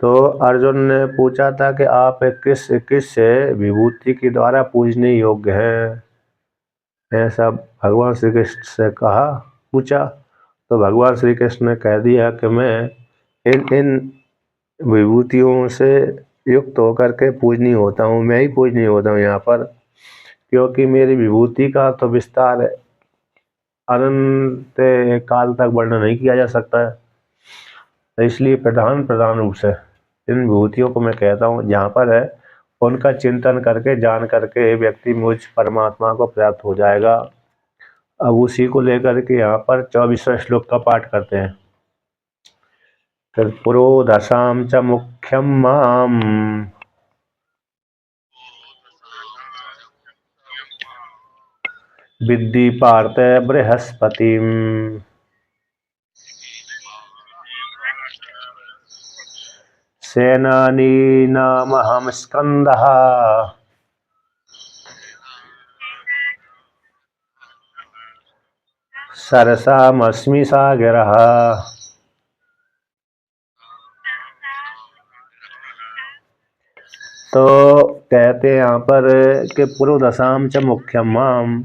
तो अर्जुन ने पूछा था कि आप किस किस विभूति के द्वारा पूजने योग्य हैं, ऐसा भगवान श्री कृष्ण से पूछा। तो भगवान श्री कृष्ण ने कह दिया कि मैं इन इन विभूतियों से युक्त होकर के पूजनीय होता हूँ, मैं ही पूजनीय होता हूँ यहाँ पर, क्योंकि मेरी विभूति का तो विस्तार अनंत काल तक वर्णन नहीं किया जा सकता है। तो इसलिए प्रधान रूप से इन विभूतियों को मैं कहता हूँ, जहाँ पर है उनका चिंतन करके जान करके व्यक्ति मुझ परमात्मा को प्राप्त हो जाएगा। अब उसी को लेकर के यहाँ पर 24वें श्लोक का पाठ करते हैं। फिर पुरोधसाम च मुख्यम माम विद्धि पार्थ बृहस्पतिम सेनानीनामहं स्कंदः सरसामस्मि सागरः। तो कहते हैं यहाँ पर कि पुरोदशाम च मुख्यम माम,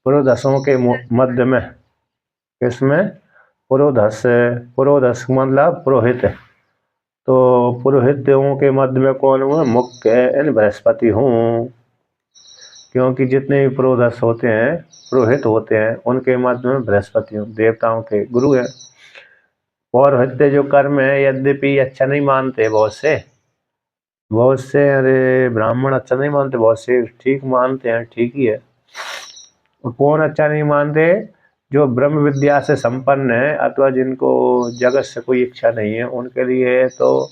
पुरोदशों के मध्य में, किसमें? पुरोदश, पुरोदश मतलब पुरोहित। तो पुरोहितों के मध्य में कौन हुआ? मुख्य यानी बृहस्पति हूँ, क्योंकि जितने भी पुरोदश होते हैं, पुरोहित होते हैं, उनके मध्य में बृहस्पति हूँ, देवताओं के गुरु हैं। पौरोहित्य जो कर्म है, यद्यपि अच्छा नहीं मानते बहुत से अरे ब्राह्मण अच्छा नहीं मानते, बहुत से ठीक मानते हैं, ठीक ही है। और कौन अच्छा नहीं मानते? जो ब्रह्म विद्या से संपन्न है अथवा जिनको जगत से कोई इच्छा नहीं है, उनके लिए तो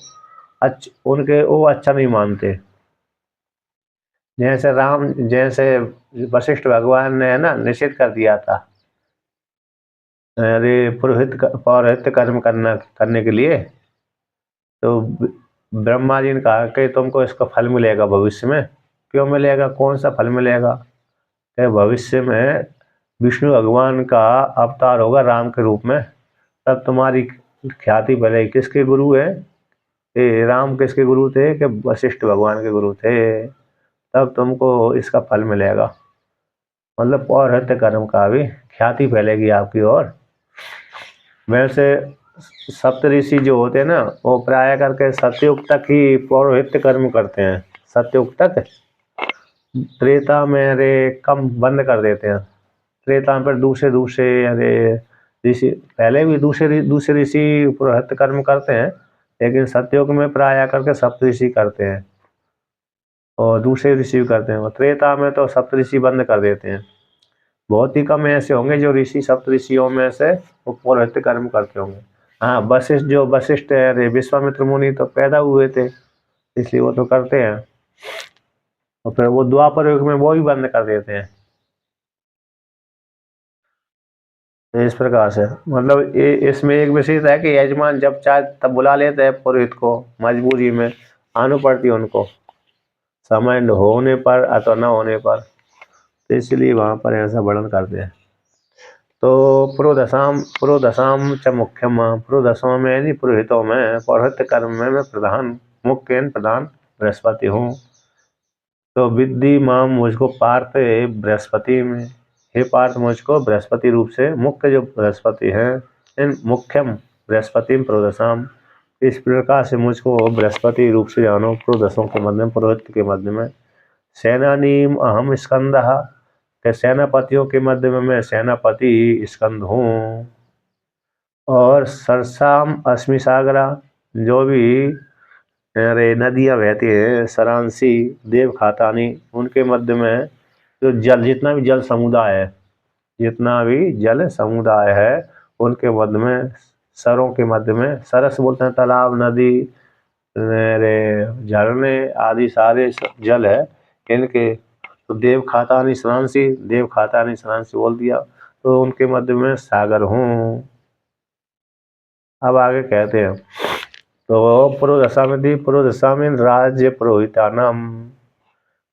उनके वो अच्छा नहीं मानते। जैसे वशिष्ठ भगवान ने है ना निषेध कर दिया था, अरे पौरोहित्य कर्म करने के लिए। तो ब्रह्मा जी ने कहा कि तुमको इसका फल मिलेगा भविष्य में। क्यों मिलेगा? कौन सा फल मिलेगा? कि भविष्य में विष्णु भगवान का अवतार होगा राम के रूप में, तब तुम्हारी ख्याति बढ़ेगी। किसके गुरु है? राम किसके गुरु थे? कि वशिष्ठ भगवान के गुरु थे। तब तुमको इसका फल मिलेगा, मतलब पौरोहित्य कर्म का भी ख्याति फैलेगी आपकी ओर। वैसे सप्तऋषि जो होते हैं ना, वो प्राय करके सतयुग तक ही पौरोहित्य कर्म करते हैं। सतयुग तक, त्रेता में अरे कम बंद कर देते हैं। त्रेता पर दूसरे अरे ऋषि, पहले भी दूसरे ऋषि पुरोहित कर्म करते हैं, लेकिन सतयुग में प्राय करके सप्तऋषि करते हैं और दूसरे ऋषि करते हैं। और त्रेता में तो सप्तऋषि बंद कर देते हैं। बहुत ही कम ऐसे होंगे जो ऋषि सप्तऋषियों में से वो पौरोहित्य कर्म करते होंगे। हाँ, वशिष्ठ है, विश्वामित्र मुनि तो पैदा हुए थे, इसलिए वो तो करते हैं। और फिर वो द्वापर युग में वो भी बंद कर देते हैं। तो इस प्रकार से मतलब इसमें एक विशेषता है कि यजमान जब चाहे तब बुला लेते हैं पुरोहित को, मजबूरी में आना पड़ती है उनको, समय होने पर अथवा न होने पर। तो इसलिए वहाँ पर ऐसा वर्णन करते हैं। तो पुरोदशाम च मुख्यम, पुरोदशों में यानी पुरोहितों में, पौरोहित्य कर्म में मैं प्रधान बृहस्पति हूँ। तो विद्धि माम, मुझको पार्थ बृहस्पति में, हे पार्थ मुझको बृहस्पति रूप से, मुख्य जो बृहस्पति हैं, इन मुख्यम बृहस्पति पुरोदशाम, इस प्रकार से मुझको बृहस्पति रूप से जानो, पुरोदशों के मध्य में, पुरोहित के मध्य में। सेनानीम अहम स्कंदः, के सेनापतियों के मध्य में मैं सेनापति स्कंद हूँ। और सरसाम अस्मि सागरा, जो भी अरे नदियाँ बहती हैं, सरांसी देव खातानी, उनके मध्य में जो जितना भी जल समुदाय है उनके मध्य में, सरों के मध्य में, सरस बोलते हैं तालाब, नदी, झरने आदि सारे जल है इनके। तो देव खातानी सरांसी बोल दिया, तो उनके मध्य में सागर हूँ। अब आगे कहते हैं, तो पुरोदशा में राज्य पुरोहितानाम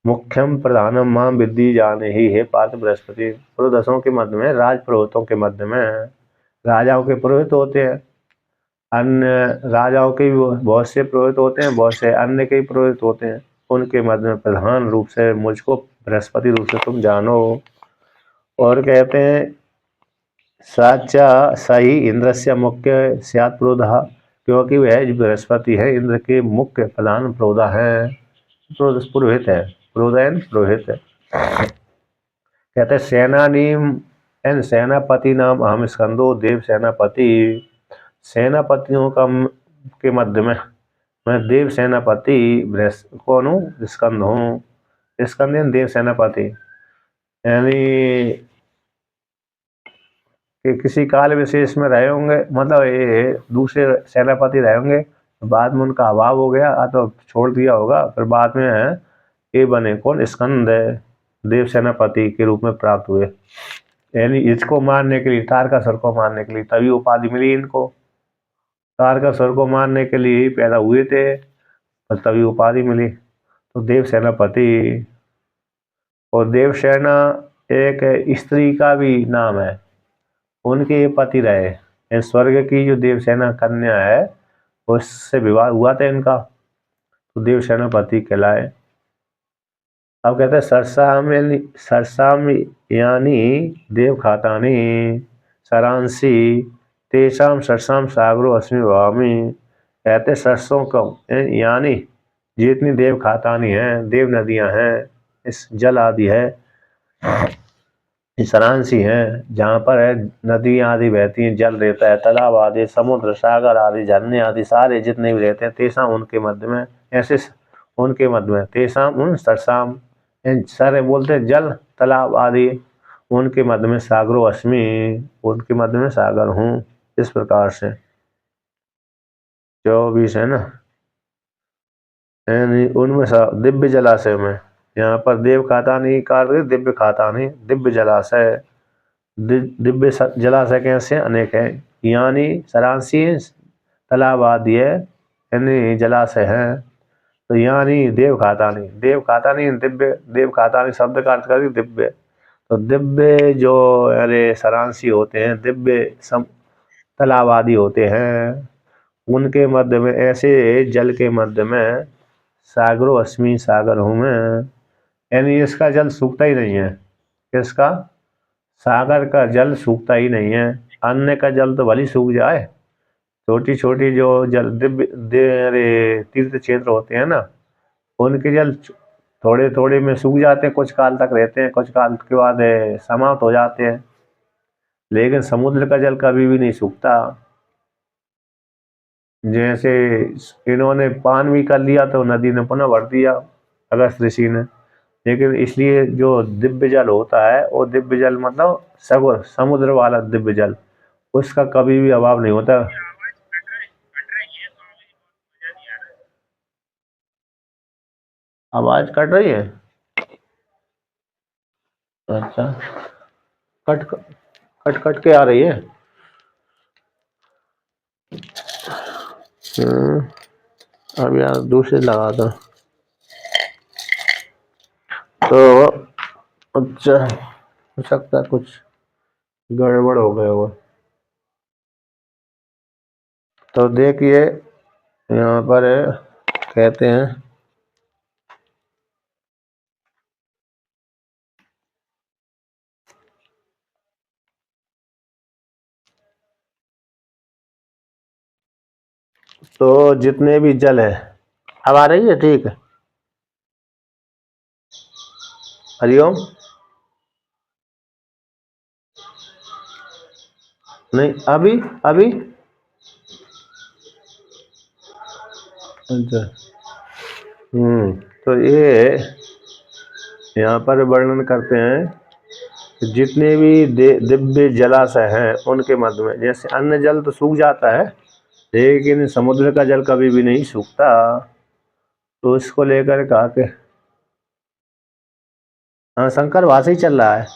मुख्यम प्रधानम मां विद्धि जाने ही, हे पार्थ बृहस्पति। पुरोदशों के मध्य में, राज पुरोहितों के मध्य में, राजाओं के पुरोहित होते हैं, अन्य राजाओं के भी बहुत से पुरोहित होते हैं, बहुत से अन्य के भी पुरोहित होते हैं। उनके मध्य में प्रधान रूप से मुझको बृहस्पति रूप से तुम जानो। और कहते हैं साचा सही इंद्र से मुख्य स्यात् पुरोधा, क्योंकि वह जो बृहस्पति है इंद्र के मुख्य प्रधान पुरोधा है, पुरोहित है, पुरोधन पुरोहित है। कहते हैं सेनानीम एन सेनापति नाम अहम स्कंदो देव सेनापति। सेनापतियों का के मध्य में मैं देव सेनापति कौन हूँ? स्कंद हूँ। स्कंद यानी देव सेनापति, यानी कि किसी काल विशेष में रहे होंगे, मतलब ये दूसरे सेनापति रहे होंगे, बाद में उनका अभाव हो गया तो छोड़ दिया होगा, फिर बाद में ये बने कौन? स्कंद देव सेनापति के रूप में प्राप्त हुए। यानी इसको मारने के लिए, तारकासुर को मारने के लिए तभी उपाधि मिली इनको। तारकासुर को मारने के लिए ही पैदा हुए थे, और तभी उपाधि मिली। तो देव सेनापति। और देवसेना एक स्त्री का भी नाम है, उनके पति रहे। स्वर्ग की जो देवसेना कन्या है उससे विवाह हुआ था इनका, तो देव सेनापति कहलाए। अब कहते हैं सरसाम यानी देव खातानी सरांसी तेषाम सरसाम सागरो अस्मि भवामी। कहते सरसों को यानी जितनी देव खातानी हैं, देव नदियां हैं, इस जल आदि है, सरांसी हैं, जहाँ पर है नदी आदि बहती हैं, जल रहता है, तालाब आदि, समुद्र सागर आदि, झरने आदि सारे जितने भी रहते हैं, तेसाम उनके मध्य में, ऐसे उनके मध्य में तेसाम उन सरसाम, सारे बोलते हैं जल तालाब आदि, उनके मध्य में सागरो अस्मि, उनके मध्य में सागर हूँ। इस प्रकार से 24 है ना, उनमें दिव्य जलाशय में, यहाँ पर देव खाता नहीं कार्य, दिव्य खाता नहीं, दिव्य जलाशय। दिव्य जलाशय कैसे अनेक है, यानी सरांसी तालाब आदि है, यानी जलाशय है। तो यानी देव खाता नहीं, देव खाता नहीं, दिव्य, देव खाता नहीं शब्द का अर्थ कर दिव्य। तो दिव्य जो अरे सरांसी होते हैं, दिव्य तालाब आदि होते हैं, उनके मध्य में, ऐसे जल के मध्य में सागरो अस्मि, सागर हूँ मैं। यानी इसका जल सूखता ही नहीं है, इसका सागर का जल सूखता ही नहीं है। अन्य का जल तो भली सूख जाए, छोटी छोटी जो जल दिव्य तीर्थ क्षेत्र होते हैं ना, उनके जल थोड़े थोड़े में सूख जाते हैं, कुछ काल तक रहते हैं, कुछ काल के बाद समाप्त हो जाते हैं, लेकिन समुद्र का जल कभी भी नहीं सूखता। जैसे इन्होंने पान भी कर लिया तो नदी ने पुनः भर दिया अगस्त ऋषि ने, लेकिन इसलिए जो दिव्य जल होता है वो दिव्य जल मतलब समुद्र वाला दिव्य जल, उसका कभी भी अभाव नहीं होता। आवाज कट रही है? अच्छा, कट कट कट के आ रही है। अब यार दूसरे लगा था तो अच्छा, हो सकता है कुछ गड़बड़ हो गया हो। तो देखिए यहाँ पर कहते हैं तो जितने भी जल है, अब आ रही है ठीक है? हरिओम। नहीं अभी अभी अच्छा। तो ये यहाँ पर वर्णन करते हैं कि जितने भी दिव्य जलाशय हैं उनके मध्य में, जैसे अन्य जल तो सूख जाता है, लेकिन समुद्र का जल कभी भी नहीं सूखता। तो इसको लेकर कहा कि हाँ, शंकर भाषा ही चल रहा है।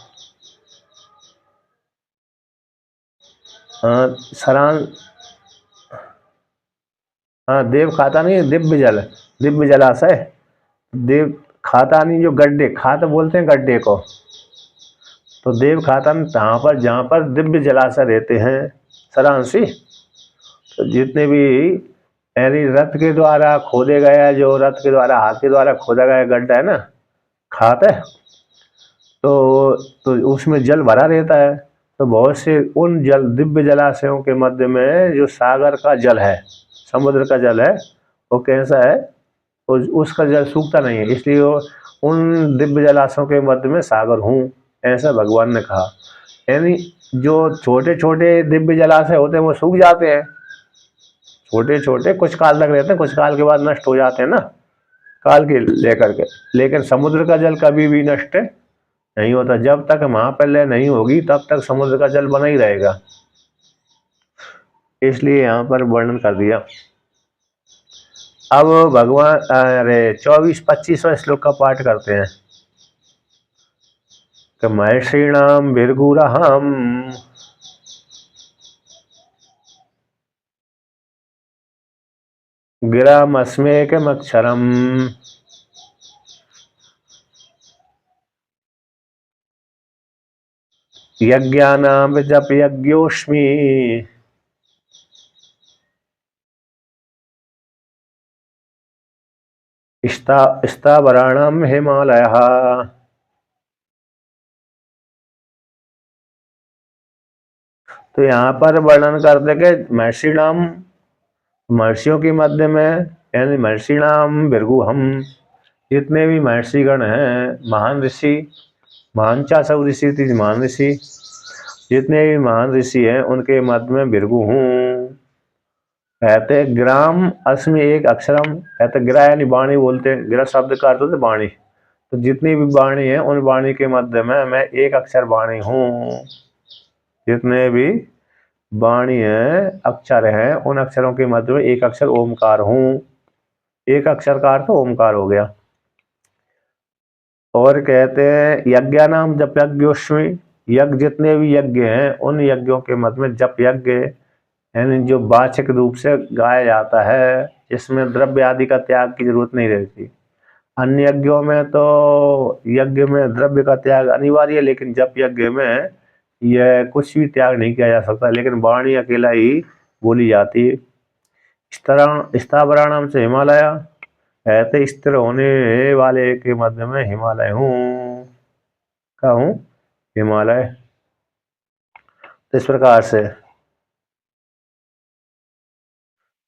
हाँ सरान, हाँ देव खाता नहीं, दिव्य जल, दिव्य जलाशय, देव खाता नहीं, जो गड्ढे, खाता बोलते हैं गड्ढे को, तो देव खाता नहीं जहाँ पर दिव्य जलाशय रहते हैं, सरांसी। तो जितने भी यानी रथ के द्वारा खोदे गया, जो रथ के द्वारा हाथ के द्वारा खोदा गया गड्ढा है ना, खात है, तो उसमें जल भरा रहता है। तो बहुत से उन जल दिव्य जलाशयों के मध्य में जो सागर का जल है, समुद्र का जल है, वो कैसा है, उसका जल सूखता नहीं है, इसलिए वो उन दिव्य जलाशयों के मध्य में सागर हूँ, ऐसा भगवान ने कहा। यानी जो छोटे छोटे दिव्य जलाशय होते हैं वो सूख जाते हैं, छोटे छोटे कुछ काल तक रहते हैं, कुछ काल के बाद नष्ट हो जाते हैं ना, काल के लेकर के। लेकिन समुद्र का जल कभी भी नष्ट नहीं होता, जब तक महाप्रलय नहीं होगी तब तक समुद्र का जल बना ही रहेगा, इसलिए यहाँ पर वर्णन कर दिया। अब भगवान अरे 24-25वां श्लोक का पाठ करते हैं कि महर्षिणाम भृगुरहम गिरामस्मेकमक्षरम यज्ञानाम जप यज्ञोष्मि स्थावराणाम हिमालयः। तो यहाँ पर वर्णन करते कि महर्षिणाम, महर्षियों के मध्य में, यानी महर्षिणाम भृगु हम, जितने भी महर्षिगण हैं, महान ऋषि, महान चा सब ऋषि थी, महान ऋषि, जितने भी महान ऋषि हैं उनके मध्य में भृगु हूँ। कहते ग्राम अस्मि एक अक्षरम, कहते गिरा यानी वाणी बोलते हैं, गिरा शब्द का अर्थ होता है वाणी, तो जितनी भी वाणी है उन वाणी के मध्य में मैं एक अक्षर वाणी हूँ। जितने भी वाणी है, अक्षर हैं, उन अक्षरों के मध्य में एक अक्षर ओमकार हूँ। एक अक्षर का अर्थ ओमकार हो गया। और कहते हैं यज्ञानाम जप यज्ञोष्मि, यज्ञ जितने भी यज्ञ हैं उन यज्ञों के मध्य में जप यज्ञ, यानी जो वाचक रूप से गाया जाता है, जिसमें द्रव्य आदि का त्याग की जरूरत नहीं रहती। अन्य यज्ञों में तो यज्ञ में द्रव्य का त्याग अनिवार्य है, लेकिन जप यज्ञ में यह कुछ भी त्याग नहीं किया जा सकता, लेकिन वाणी अकेला ही बोली जाती है। इस तरह स्थावराणाम से हिमालय, ऐसे स्थिर होने वाले के मध्य में हिमालय हूँ, क्या हूँ, हिमालय। तो इस प्रकार से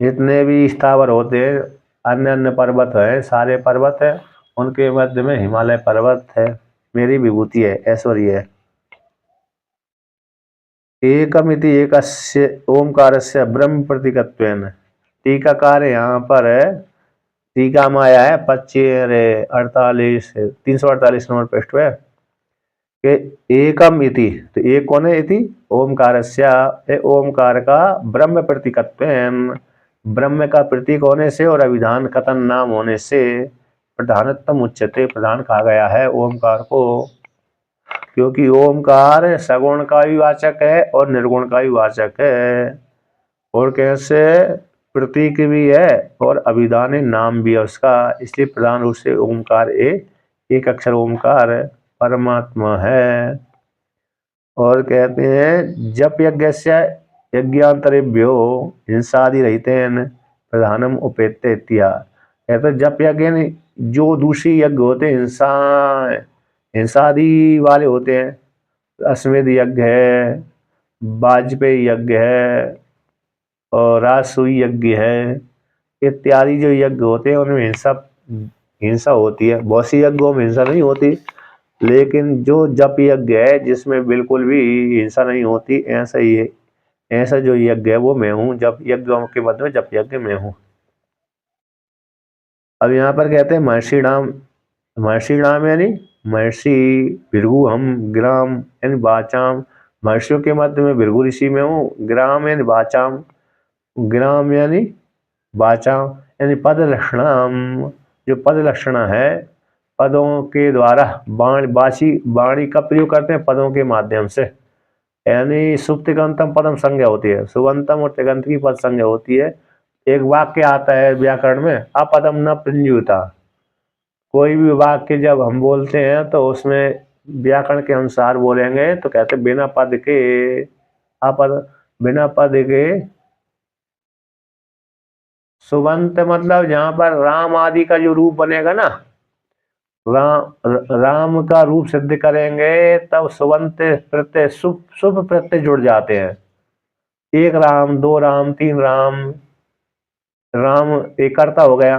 जितने भी स्थावर होते हैं, अन्य अन्य पर्वत है, सारे पर्वत है, उनके मध्य में हिमालय पर्वत है, मेरी विभूति है, ऐश्वर्य है। एकमिति एकस्य ओमकारस्य ब्रह्म प्रतीकत्वेन, टीकाकार यहाँ पर है, टीका में आया है 348 नंबर पृष्ठ पे कि एकम इति, तो एक कौन है, इति ओमकारस्य, ओमकार का ब्रह्म प्रतीकत्वेन, ब्रह्म का प्रतीक होने से और अभिधान कथन नाम होने से प्रधानतम उच्चते, प्रधान कहा गया है ओमकार को, क्योंकि ओमकार सगुण का भी वाचक है और निर्गुण का भी वाचक है, और कैसे प्रतीक भी है और अभिधान नाम भी है उसका, इसलिए प्रधान रूप से ओमकार एक अक्षर ओमकार परमात्मा है। और कहते हैं जप यज्ञस्य यज्ञांतरेभ्यो हिंसादि रहितेन प्रधानम उपेत्य इत्या, कहते जप यज्ञ जो दूसरी यज्ञ होते हैं हिंसादि वाले होते हैं, अश्वमेध यज्ञ है, वाजपेयी यज्ञ है, और राजसूय यज्ञ है, इत्यादि जो यज्ञ होते हैं उनमें हिंसा होती है। बहुत सी यज्ञों में हिंसा नहीं होती, लेकिन जो जप यज्ञ है जिसमें बिल्कुल भी हिंसा नहीं होती, ऐसा ही है, ऐसा जो यज्ञ है वो मैं हूँ, जप यज्ञों के मध्य में जप यज्ञ मैं हूँ। अब यहाँ पर कहते हैं महर्षि नाम, महर्षि नाम यानी महर्षि भृगु हम ग्राम यानी वाचाम, महर्षियों के मध्य में भृगु ऋषि में हूँ, ग्राम यानी वाचाम, ग्राम यानी वाचा यानी पद लक्षणाम, जो पद लक्षण है, पदों के द्वारा वाणी का प्रयोग करते हैं पदों के माध्यम से, यानी सुप्तिगंतम पदम संज्ञा होती है, सुबंतम और तिगंत की पद संज्ञा होती है। एक वाक्य आता है व्याकरण में अपदम न प्रयुता, कोई भी वाक्य जब हम बोलते हैं तो उसमें व्याकरण के अनुसार बोलेंगे तो कहते बिना पद के अपद, बिना पद के सुबंत मतलब जहाँ पर राम आदि का जो रूप बनेगा ना, राम का रूप सिद्ध करेंगे, तब सुबंत प्रत्यय शुभ शुभ प्रत्यय जुड़ जाते हैं। एक राम, दो राम, तीन राम। राम एक कर्ता हो गया,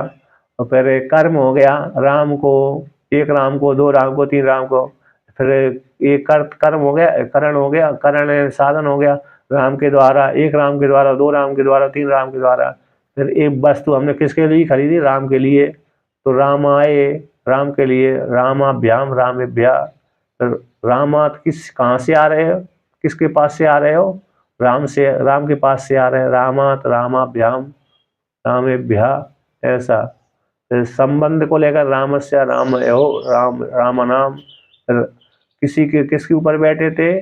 और फिर एक कर्म हो गया राम को, एक राम को, दो राम को, तीन राम को। फिर एक कर्म हो गया, करण हो गया, करण साधन हो गया राम के द्वारा, एक राम के द्वारा, दो राम के द्वारा, तीन राम के द्वारा। फिर एक वस्तु हमने किसके लिए खरीदी? राम के लिए। तो राम आए, राम के लिए, रामाभ्याम रामेभ्या। फिर रामात कहाँ से आ रहे हो? किसके पास से आ रहे हो? राम से, राम के पास से आ रहे हैं। रामात रामाभ्याम रामेभ्या, ऐसा। फिर संबंध को लेकर रामस्य राम हो, राम राम नाम। फिर किसी के किसके ऊपर बैठे थे?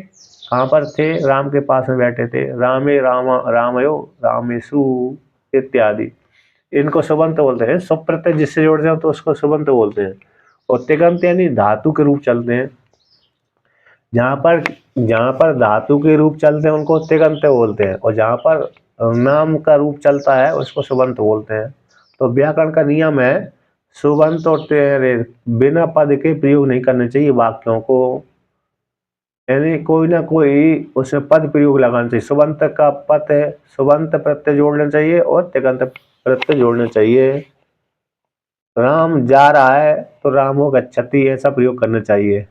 कहाँ पर थे? राम के पास में बैठे थे। रामे राम रामयो रामेशु इत्यादि। इनको सुबंत बोलते हैं। सुप्रत्यय जिससे जोड़ जाओ तो उसको सुबंत बोलते हैं। और तिगंत यानी धातु के रूप चलते हैं। जहाँ पर धातु के रूप चलते हैं उनको तिगंत बोलते हैं, और जहाँ पर नाम का रूप चलता है उसको सुबंत बोलते हैं। तो व्याकरण का नियम है, सुबंत और बिना पद के प्रयोग नहीं करने चाहिए वाक्यों को, यानी कोई ना कोई उसमें पद प्रयोग लगाना चाहिए। सुबंत का पद है, सुबंत प्रत्यय जोड़ना चाहिए और तिगंत प्रत्यय जोड़ना चाहिए। राम जा रहा है तो रामो गच्छति, ऐसा प्रयोग करना चाहिए।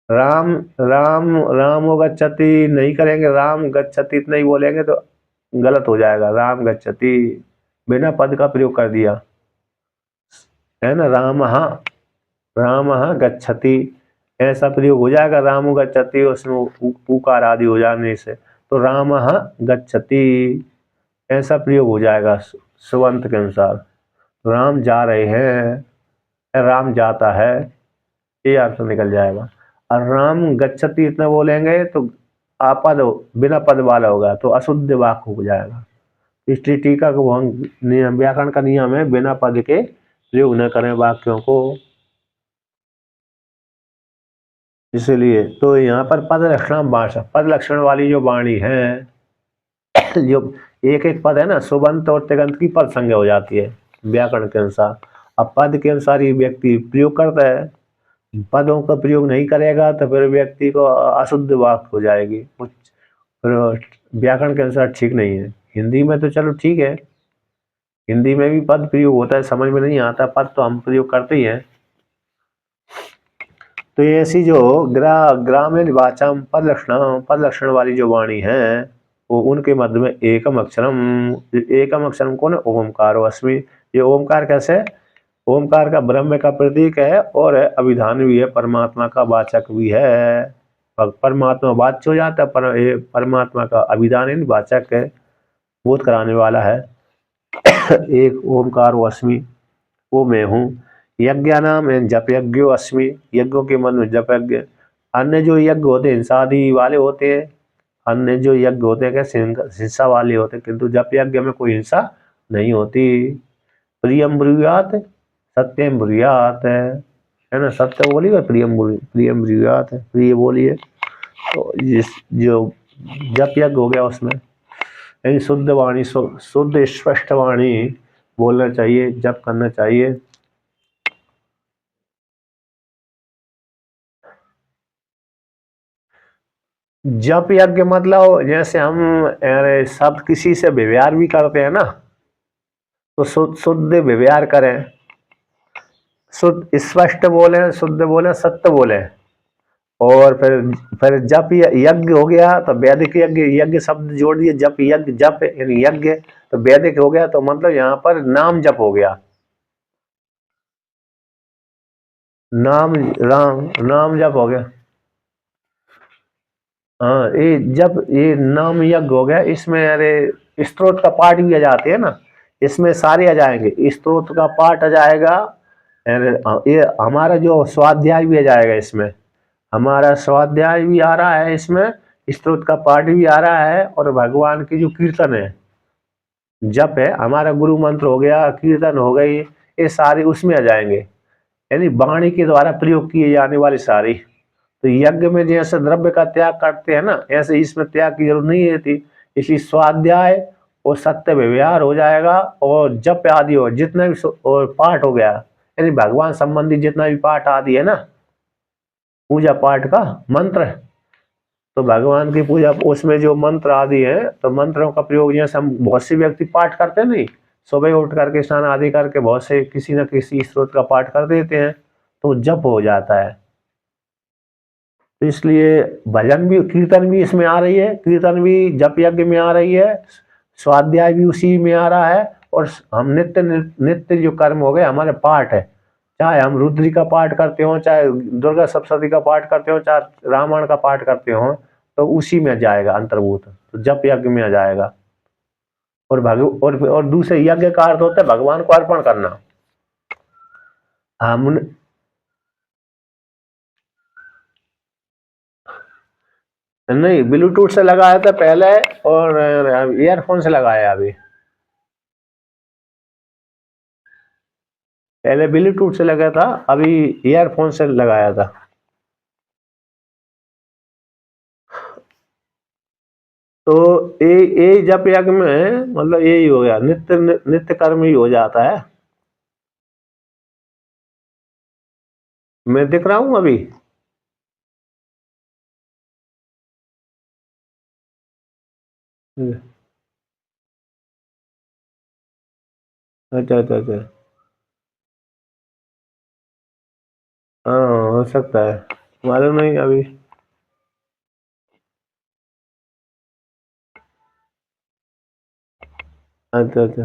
राम राम रामो गच्छति नहीं करेंगे, राम गच्छति नहीं बोलेंगे तो गलत हो जाएगा। राम गच्छति बिना पद का प्रयोग कर दिया है ना। राम गच्छति ऐसा प्रयोग हो जाएगा। रामो गच्छति उसमें उकार आदि हो जाने से, तो राम गच्छति ऐसा प्रयोग हो जाएगा सुबंत के अनुसार। राम जा रहे हैं, राम जाता है, ये अर्थ निकल जाएगा। और राम गच्छति इतना बोलेंगे तो आपद बिना पद वाला होगा, तो अशुद्ध वाक्य हो जाएगा। इसलिए टीका को नियम, व्याकरण का नियम है, बिना पद के प्रयोग न करें वाक्यों को। इसलिए तो यहाँ पर पद लक्षण भाषा, पद लक्षण वाली जो वाणी है, जो एक एक पद है ना, सुबंत और तिगंत की पद संज्ञा हो जाती है व्याकरण के अनुसार। अब पद के अनुसार ही व्यक्ति प्रयोग करता है, पदों का प्रयोग नहीं करेगा तो फिर व्यक्ति को अशुद्ध वाक्य हो जाएगी, फिर व्याकरण के अनुसार ठीक नहीं है। हिंदी में तो चलो ठीक है, हिंदी में भी पद प्रयोग होता है, समझ में नहीं आता पद तो हम प्रयोग करते ही हैं। तो ऐसी जो ग्रामीण वाचा पद लक्षण वाली जो वाणी है, वो उनके मध्य में एकम अक्षरम कौन है? ओमकार अस्मि। ये ओमकार कैसे? ओमकार का ब्रह्म का प्रतीक है और अभिधान भी है, परमात्मा का वाचक भी है। परमात्मा वाच्य हो जाता है, परमात्मा का अभिधान है, वाचक है, बोध कराने वाला है। एक ओमकार अस्मि, वो मैं हूँ। यज्ञ नाम जप यज्ञो अस्मि, यज्ञों के मन में जप यज्ञ। अन्य जो यज्ञ होते हैं हिंसादि वाले होते हैं, अन्य जो यज्ञ होते हैं कैसे हिंसा वाले होते हैं, किंतु जप यज्ञ में कोई हिंसा नहीं होती। प्रियम ब्रूयात सत्यम ब्रूयात है ना, सत्य बोलिए और प्रियम ब्रूयात है, प्रिय बोलिए। तो जिस जो जप यज्ञ हो गया उसमें यानी शुद्ध वाणी, शुद्ध स्पष्ट वाणी बोलना चाहिए, जप करना चाहिए। जप यज्ञ मतलब जैसे हम सब किसी से व्यवहार भी करते हैं ना, तो शुद्ध व्यवहार करें, शुद्ध स्पष्ट बोले, शुद्ध बोले, सत्य बोले। और फिर जप यज्ञ हो गया तो वैदिक यज्ञ, यज्ञ शब्द जोड़ दिए, जप यज्ञ, जप यानी यज्ञ, तो वैदिक हो गया, तो मतलब यहाँ पर नाम जप हो गया, नाम जप हो गया। हाँ, ये नाम यज्ञ हो गया। इसमें अरे स्तोत्र का पाठ भी आ जाते हैं ना, इसमें सारे आ जाएंगे, स्तोत्र का पाठ आ जाएगा, ये हमारा जो स्वाध्याय भी आ जाएगा, इसमें हमारा स्वाध्याय भी आ रहा है, इसमें स्तोत्र का पाठ भी आ रहा है, और भगवान की जो कीर्तन है, जप है, हमारा गुरु मंत्र हो गया, कीर्तन हो गई, ये सारे उसमें आ जाएंगे, यानी वाणी के द्वारा प्रयोग किए जाने वाली सारी। तो यज्ञ में जैसे द्रव्य का त्याग करते हैं ना, ऐसे इसमें त्याग की जरूरत नहीं रहती। इसलिए स्वाध्याय वो सत्य व्यवहार हो जाएगा, और जप आदि हो जितना भी और पाठ हो गया, यानी भगवान संबंधी जितना भी पाठ आदि है ना, पूजा पाठ का मंत्र, तो भगवान की पूजा उसमें जो मंत्र आदि है, तो मंत्रों का प्रयोग जैसे हम बहुत से व्यक्ति पाठ करते हैं नहीं, सुबह उठ करके स्नान आदि करके बहुत से किसी न किसी स्रोत का पाठ कर देते हैं, तो जप हो जाता है। तो इसलिए भजन भी, कीर्तन भी इसमें आ रही है, कीर्तन भी जप यज्ञ में आ रही है, स्वाध्याय भी उसी में आ रहा है, और हम नित्य नित्य जो कर्म हो गए हमारे पाठ है, चाहे हम रुद्री का पाठ करते हो, चाहे दुर्गा सप्तशती का पाठ करते हो, चाहे रामायण का पाठ करते हो, तो उसी में जाएगा अंतर्भूत, तो जप यज्ञ में आ जाएगा। और दूसरे यज्ञ का अर्थ होता है भगवान को अर्पण करना। हम नहीं, ब्लूटूथ से लगाया था पहले, और ईयरफोन से लगाया अभी। पहले ब्लूटूथ से लगा था, अभी ईयरफोन से लगाया था। तो ये जप यज्ञ में मतलब यही हो गया, नित्य नित्य कर्म ही हो जाता है। मैं दिख रहा हूं अभी? अच्छा अच्छा अच्छा। हाँ, हो सकता है, मालूम नहीं अभी। अच्छा अच्छा।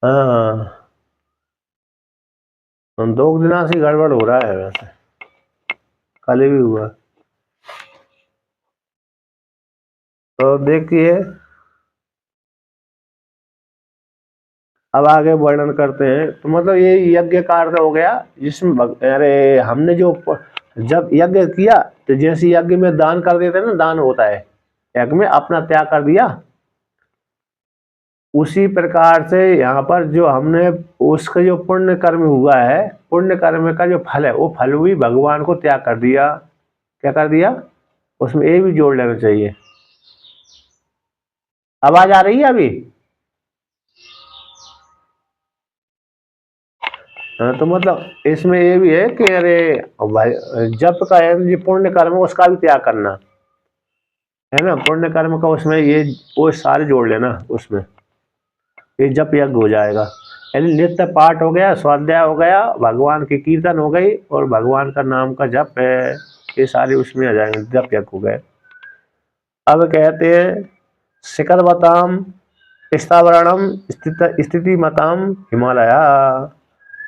हाँ, दो दिनों से गड़बड़ हो रहा है वैसे, कल भी हुआ। तो देखिए, अब आगे वर्णन करते हैं। तो मतलब ये यज्ञ का अर्थ हो गया जिसमें अरे हमने जो जब यज्ञ किया, तो जैसे यज्ञ में दान कर देते हैं ना, दान होता है, यज्ञ में अपना त्याग कर दिया, उसी प्रकार से यहाँ पर जो हमने उसका जो पुण्य कर्म हुआ है, पुण्य कर्म का जो फल है, वो फल भी भगवान को त्याग कर दिया। क्या कर दिया? उसमें ये भी जोड़ लेना चाहिए। आवाज आ रही है अभी? हाँ, तो मतलब इसमें ये भी है कि अरे भाई, जप का है जो पुण्य कर्म है उसका भी त्याग करना है ना, पुण्य कर्म का उसमें ये वो सारे जोड़ लेना उसमें, ये जप यज्ञ हो जाएगा। यानी नित्य पाठ हो गया, स्वाध्याय हो गया, भगवान की कीर्तन हो गई, और भगवान का नाम का जप है, ये सारे उसमें आ जाएंगे, जप यज्ञ हो गए। अब कहते हैं शिखरवताम स्थावरणम स्थिति मताम हिमालय,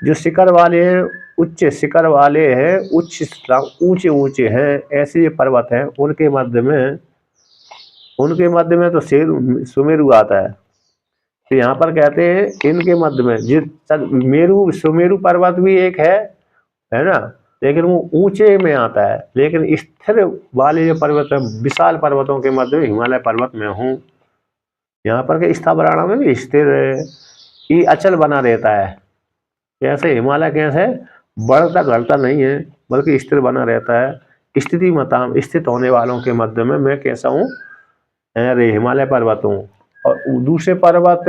जो शिखर वाले हैं, उच्च शिखर वाले हैं, ऊंचे ऊंचे हैं, ऐसे ये पर्वत हैं, उनके मध्य में तो सुमेरु आता है। तो यहाँ पर कहते हैं इनके मध्य में मेरु सुमेरु पर्वत भी एक है ना, लेकिन वो ऊंचे में आता है, लेकिन स्थिर वाले जो पर्वत है, विशाल पर्वतों के मध्य में हिमालय पर्वत में हूँ। यहाँ पर के स्थावरण में भी स्थिर है, ये अचल बना रहता है। कैसे? हिमालय कैसे बढ़ता घटता नहीं है, बल्कि स्थिर बना रहता है। स्थिति मताम स्थित होने वालों के मध्य में मैं कैसा हूँ? अरे हिमालय पर्वत हूँ। और दूसरे पर्वत,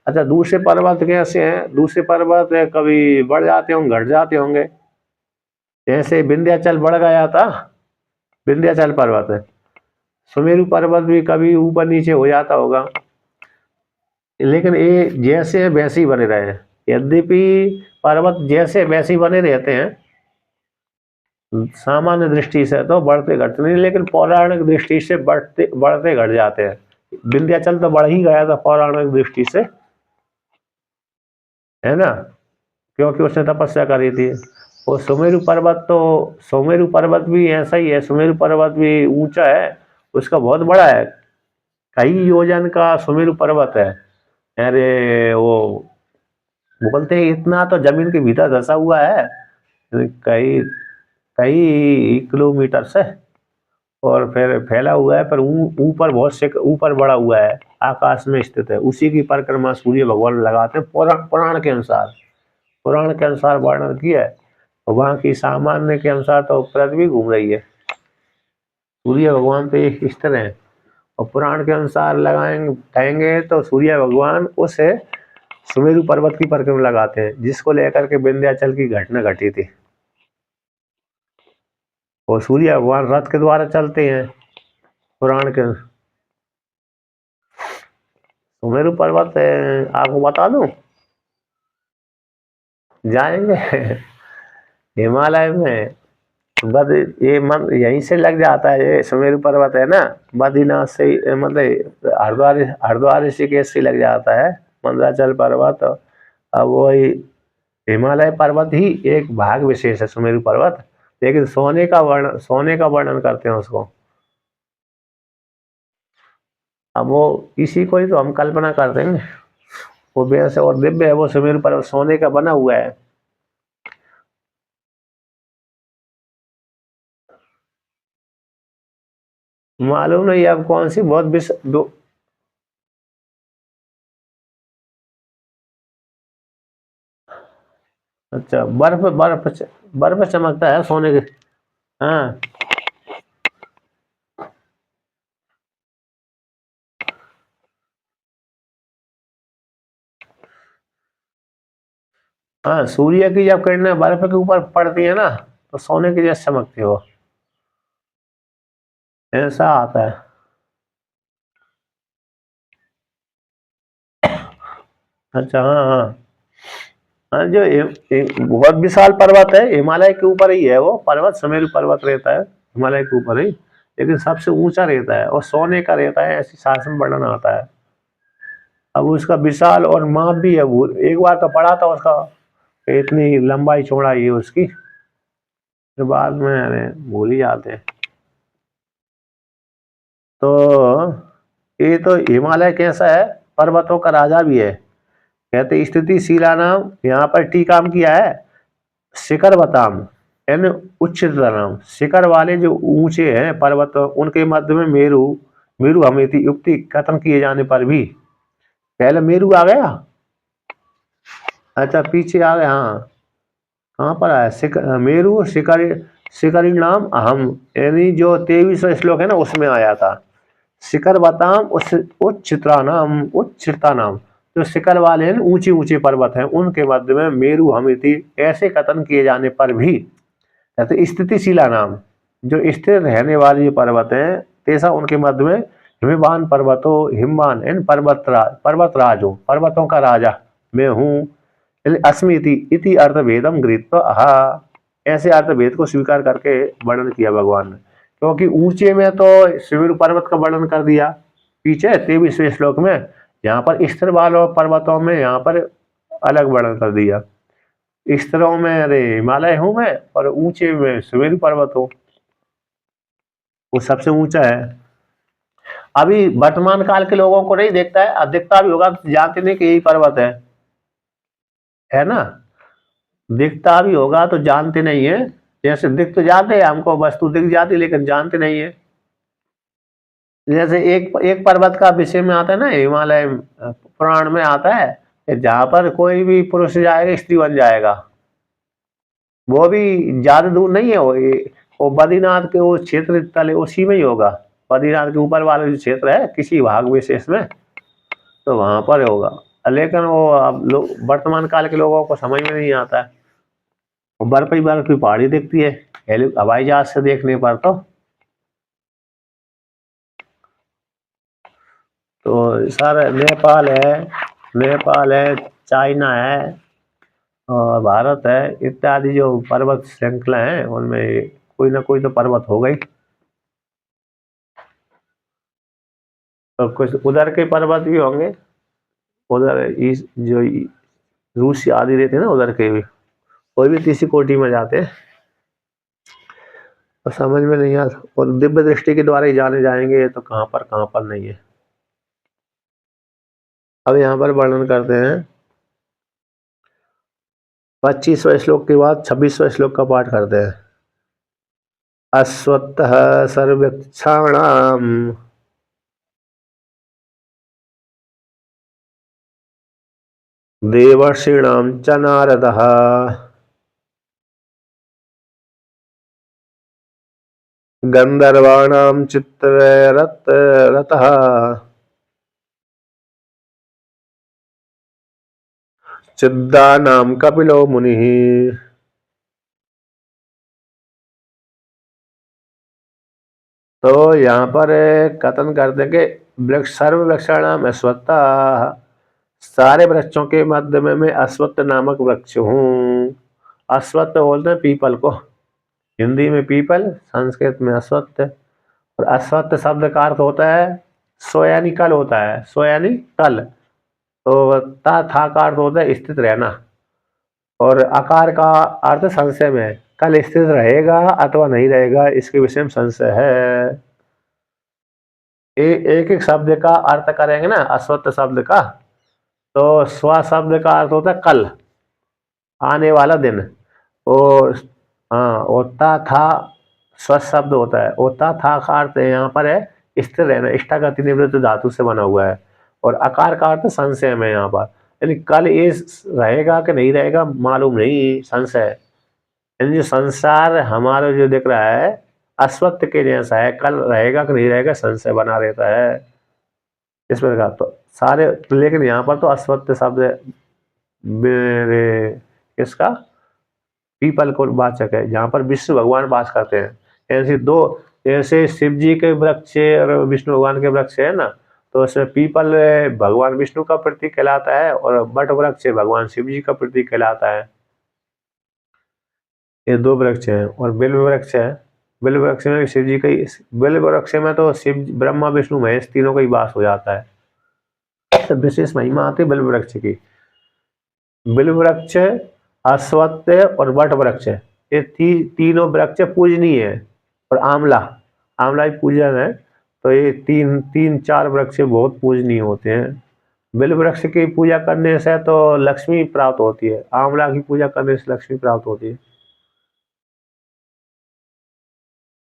अच्छा दूसरे पर्वत कैसे हैं? दूसरे पर्वत कभी बढ़ जाते होंगे, घट जाते होंगे। जैसे विंध्याचल बढ़ गया था, विंध्याचल पर्वत है, सुमेरु पर्वत भी कभी ऊपर नीचे हो जाता होगा, लेकिन ये जैसे वैसे ही बने रहे। यद्यपि पर्वत जैसे वैसे ही बने रहते हैं सामान्य दृष्टि से, तो बढ़ते घटते नहीं, लेकिन पौराणिक दृष्टि से बढ़ते बढ़ते घट जाते हैं। विंध्याचल तो बढ़ ही गया था पौराणिक दृष्टि से, है ना, क्योंकि उसने तपस्या करी थी। वो सुमेरु पर्वत भी ऐसा ही है, सुमेरु पर्वत भी ऊंचा है, उसका बहुत बड़ा है, कई योजन का सुमेरु पर्वत है। अरे वो बोलते हैं इतना तो जमीन के भीतर धंसा हुआ है, कई कई किलोमीटर से, और फिर फैला हुआ है, पर ऊपर बहुत से ऊपर बड़ा हुआ है, आकाश में स्थित है। उसी की परिक्रमा सूर्य भगवान लगाते हैं पुराण के अनुसार। पुराण के अनुसार वर्णन किया है। और वहाँ की सामान्य के अनुसार तो पृथ्वी घूम रही है, सूर्य भगवान तो एक स्थिर है। और पुराण के अनुसार लगाएंगे तो सूर्य भगवान उस सुमेरु पर्वत की परिक्रमा लगाते हैं, जिसको लेकर के विंध्याचल की घटना घटी थी। और सूर्य भगवान रथ के द्वारा चलते हैं पुराण के। सुमेरु पर्वत आपको बता दूं, जाएंगे हिमालय में बद ये मन यहीं से लग जाता है। ये सुमेरु पर्वत है ना, बद्रीनाथ से मतलब हरिद्वार ऋषिकेश से लग जाता है मंदराचल पर्वत। अब वही हिमालय पर्वत ही एक भाग विशेष है सुमेरु पर्वत, लेकिन सोने का वर्णन करते हैं उसको। अब वो इसी को ही तो हम कल्पना करते हैं, वो बेहद और दिव्य है। वो सुमेरु पर्वत सोने का बना हुआ है। मालूम नहीं अब कौन सी बहुत अच्छा, बर्फ चमकता है सोने के। हाँ हाँ, सूर्य की जब किरणें बर्फ के ऊपर पड़ती है ना, तो सोने की जैसे चमकती हो, ऐसा आता है। अच्छा हाँ हाँ हाँ, जो बहुत विशाल पर्वत है, हिमालय के ऊपर ही है वो पर्वत। सुमेरु पर्वत रहता है हिमालय के ऊपर ही, लेकिन सबसे ऊंचा रहता है और सोने का रहता है, ऐसी शासन वर्णन आता है। अब उसका विशाल और माप भी है। वो एक बार तो पढ़ा था उसका, इतनी लंबाई चौड़ाई है उसकी, फिर बाद में अरे भूल ही जाते हैं। तो ये तो हिमालय कैसा है, पर्वतों का राजा भी है। कहते स्थिति शिला नाम, यहाँ पर टीका किया है शिखर बताम यानी उच्चता नाम। शिखर वाले जो ऊंचे हैं पर्वत, उनके मध्य में मेरु, मेरु हमेती युक्ति कथन किए जाने पर भी, पहले मेरु आ गया। अच्छा पीछे आ गया, हाँ कहाँ पर आया मेरु शिखर, शिखरी नाम अहम, यानी जो 23वां श्लोक है ना उसमें आया था। शिखर बताम उच्चता नाम, उच्चता नाम, जो शिखर वाले हैं ऊंचे ऊंचे पर्वत हैं, उनके मध्य में मेरु हमिति ऐसे कथन किए जाने पर भी, कहते स्थितिशिला नाम, जो स्थिर रहने वाले जो पर्वत हैं, तेसा उनके मध्य में हिमवान पर्वतो, हिमवान इन पर्वतराज हो, पर्वतों का राजा मैं हूँ। अस्मिति इति अर्थभेदम गृहीत्वा आहा, ऐसे अर्थभेद को स्वीकार करके वर्णन किया भगवान ने। क्योंकि ऊंचे में तो सुमेरु पर्वत का वर्णन कर दिया पीछे 23वें श्लोक में, यहाँ पर स्थिर वालों पर्वतों में यहाँ पर अलग वर्णन कर दिया। स्तरों में अरे हिमालय हूं मैं, और ऊंचे में सुमेरु पर्वत हो, वो सबसे ऊंचा है। अभी वर्तमान काल के लोगों को नहीं देखता है, अब दिखता भी होगा तो जानते नहीं कि यही पर्वत है ना। दिखता भी होगा तो जानते नहीं है। जैसे दिख तो जाते हैं, हमको वस्तु दिख जाती लेकिन जानते नहीं है। जैसे एक एक पर्वत का विषय में आता है ना, हिमालय पुराण में आता है कि जहां पर कोई भी पुरुष जाएगा स्त्री बन जाएगा। वो भी ज्यादा दूर नहीं है, वो बद्रीनाथ के वो क्षेत्र तले उसी में ही होगा। बद्रीनाथ के ऊपर वाला जो क्षेत्र है किसी भाग विशेष में, तो वहां पर होगा। लेकिन वो अब लोग वर्तमान काल के लोगों को समझ में नहीं आता है। वो बर्फ ही बर्फ की पहाड़ी दिखती है हवाई जहाज से देखने पर तो सारा नेपाल है, चाइना है और भारत है, इत्यादि जो पर्वत श्रृंखला है उनमें कोई ना कोई तो पर्वत हो गई। तो कुछ उधर के पर्वत भी होंगे, उधर जो रूस आदि रहते हैं ना, उधर के भी कोई भी तीसरी कोटि में जाते हैं। तो समझ में नहीं आता, और दिव्य दृष्टि के द्वारा ही जाने जाएंगे तो कहाँ पर नहीं है। अब यहाँ पर वर्णन करते हैं 25वें श्लोक के बाद 26वें श्लोक का पाठ करते हैं। अश्वत्थः सर्वेक्षाणाम, देवर्षीणां च नारदः गन्धर्वाणां चित्ररथः सिद्धानां कपिलो मुनिः। तो यहाँ पर कथन करते कि वृक्ष सर्व वृक्षाणाम अश्वत्थ, सारे वृक्षों के मध्य में मैं अश्वत्थ नामक वृक्ष हूँ। अश्वत्थ बोलते हैं पीपल को, हिंदी में पीपल, संस्कृत में अश्वत्थ। और अश्वत्थ शब्द का अर्थ होता है सो यानी कल होता है, सो यानी कल। तो ता था का अर्थ होता है स्थित रहना, और आकार का अर्थ संशय में, कल स्थित रहेगा अथवा नहीं रहेगा इसके विषय में संशय है। एक एक शब्द का अर्थ करेंगे ना अश्वत्थ शब्द का, तो स्व शब्द का अर्थ होता है कल, आने वाला दिन। और हाँ, ओता था स्वस्थ शब्द होता है। ओता था का अर्थ यहाँ पर है स्थिर रहना, इष्टागति निवृत्त धातु से बना हुआ है। और आकार का अर्थ संशय में यहाँ पर, यानी कल ये रहेगा कि नहीं रहेगा मालूम नहीं, संशय। यानी जो संसार हमारा जो दिख रहा है अश्वत्थ के जैसा है, कल रहेगा कि नहीं रहेगा संशय बना रहता है इस प्रकार। तो सारे, लेकिन यहाँ पर तो अश्वत्थ शब्द मेरे किसका, पीपल को वाचक है, जहाँ पर विष्णु भगवान वास करते हैं। ऐसे दो, ऐसे शिव जी के वृक्ष और विष्णु भगवान के वृक्ष है ना, तो उसमें पीपल भगवान विष्णु का प्रतीक कहलाता है और बट वृक्ष भगवान शिव जी का प्रतीक कहलाता है। ये दो वृक्ष हैं। और बिल्व वृक्ष है, बिल्व वृक्ष में शिव जी का ही, बिल्व वृक्ष में तो शिव ब्रह्मा विष्णु महेश तीनों का ही वास हो जाता है। विशेष महिमा आती है बिल्व वृक्ष की। बिल्व वृक्ष, अश्वत्थ और वट वृक्ष, ये तीनों वृक्ष पूजनीय है। और आंवला, आंवला भी पूजन है। तो ये तीन तीन चार वृक्ष बहुत पूजनीय होते हैं। बिल्व वृक्ष की पूजा करने से तो लक्ष्मी प्राप्त होती है, आंवला की पूजा करने से लक्ष्मी प्राप्त होती है।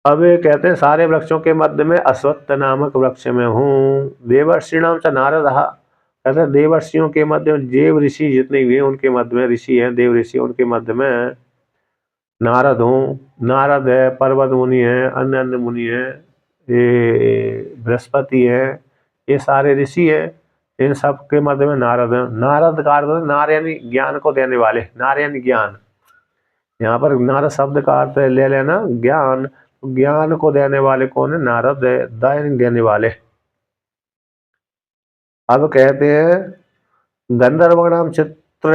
अब ये कहते हैं सारे वृक्षों के मध्य में अश्वत्थ नामक वृक्ष में हूँ। देवर्षिणाम च नारद, कहते हैं देवर्षियों के मध्य में, देव ऋषि जितने भी हैं उनके मध्य में, ऋषि हैं देव ऋषि, उनके मध्य में नारद हूँ। नारद है, पर्वत मुनि है, अन्य अन्य मुनि है, ये बृहस्पति है, ये सारे ऋषि है, इन सब के मध्य में नारद है। नारद का अर्थ नार यानी ज्ञान को देने वाले, नार यानी ज्ञान। यहाँ पर नारद शब्द का अर्थ ले लेना ज्ञान, ज्ञान को देने वाले कौन है, नारद है, दान देने वाले। अब कहते हैं गंधर्वणाम चित्र,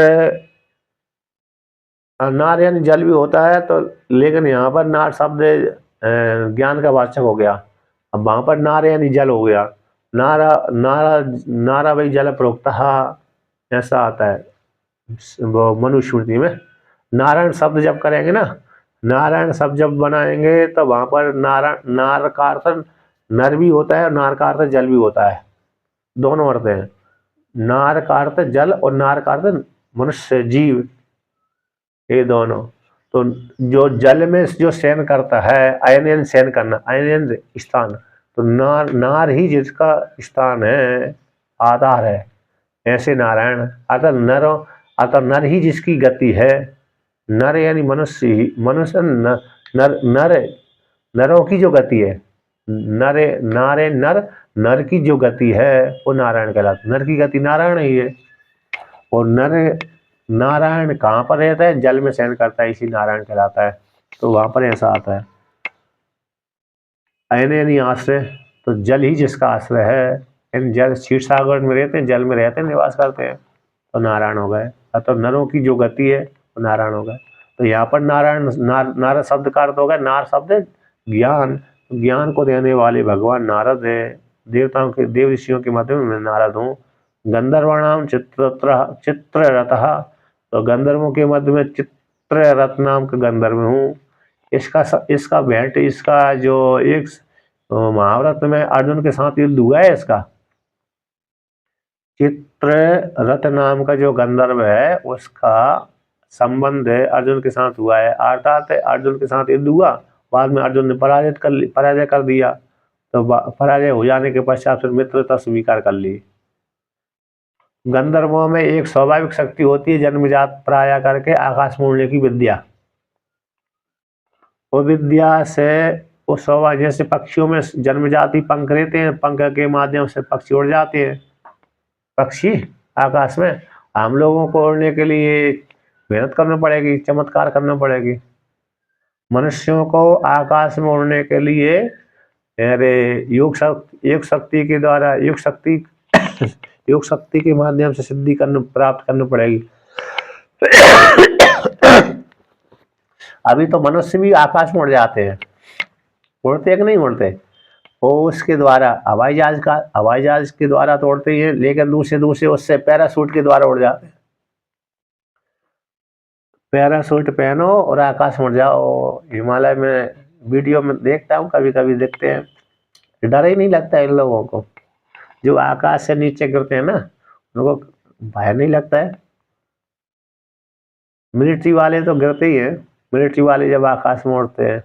नार यानी जल भी होता है, तो लेकिन यहाँ पर नार शब्द ज्ञान का वाचक हो गया। अब वहां पर नार यानी जल हो गया। नारा नारा नारा वही जल प्रोक्ता, ऐसा आता है वो मनुस्मृति में। नारायण शब्द जब करेंगे ना, नारायण शब्द जब बनाएंगे तो वहां पर नार का अर्थ नर भी होता है और नार का अर्थ जल भी होता है, दोनों अर्थ हैं। नार का अर्थ जल और नार का अर्थ मनुष्य जीव, ये दोनों। तो जो जल में जो शयन करता है, अयन शयन करना, अयन स्थान, तो नार ही जिसका स्थान है, आधार है, ऐसे नारायण। अतः नर ही जिसकी गति है, नर यानी मनुष्य ही, मनुष्य नर नरों की जो गति है, नर की जो गति है वो नारायण कहलाता है। नर की गति नारायण ही है। और नारायण कहाँ पर रहता है, जल में शयन करता है, इसी नारायण कहलाता है। तो वहां पर ऐसा आता है अयन यानी आश्रय, तो जल ही जिसका आश्रय है, इन जल क्षीर सागर में रहते हैं, जल में रहते हैं, निवास करते हैं, तो नारायण हो गए। तो नरों की जो गति है वो नारायण हो गए। तो यहाँ पर नारायण, नारद शब्द का अर्थ हो गया, नार शब्द ज्ञान, ज्ञान को देने वाले भगवान नारद है। देवताओं के, देव ऋषियों के मध्य में मैं नारद हूँ। गंधर्वाणाम चित्ररथ, तो गंधर्वों के मध्य में चित्ररथ नाम का गंधर्व हूँ। इसका भेंट, इसका जो एक महाभारत में अर्जुन के साथ युद्ध हुआ है, इसका चित्ररथ नाम का जो गंधर्व है उसका संबंध है अर्जुन के साथ हुआ है। अर्थात अर्जुन के साथ युद्ध हुआ, बाद में अर्जुन ने पराजय कर दिया। तो पराजय हो जाने के पश्चात फिर मित्रता स्वीकार कर ली। गंधर्वों में एक स्वाभाविक शक्ति होती है जन्मजात प्राय करके आकाश में उड़ने की विद्या। वो विद्या से वो स्वभाव, जैसे पक्षियों में जन्मजाति पंख रहते हैं, पंख के माध्यम से पक्षी उड़ जाते हैं पक्षी आकाश में। हम लोगों को उड़ने के लिए मेहनत करना पड़ेगी, चमत्कार करना पड़ेगी। मनुष्यों को आकाश में उड़ने के लिए अरे योग शक्ति के द्वारा योग शक्ति के माध्यम से सिद्धि करना प्राप्त करनी पड़ेगी। अभी तो मनुष्य भी आकाश में उड़ जाते हैं, उड़ते हैं कि नहीं उड़ते? वो उसके द्वारा हवाई जहाज के द्वारा तो उड़ते ही हैं, लेकिन दूसरे उससे पैराशूट के द्वारा उड़ जाते हैं। पैराशूट पहनो और आकाश में उड़ जाओ। हिमालय में वीडियो में देखता हूँ, कभी कभी देखते हैं, डर ही नहीं लगता इन लोगों को। जो आकाश से नीचे गिरते हैं ना, उनको भय नहीं लगता है। मिलिट्री वाले तो गिरते ही हैं, मिलिट्री वाले जब आकाश में उड़ते हैं।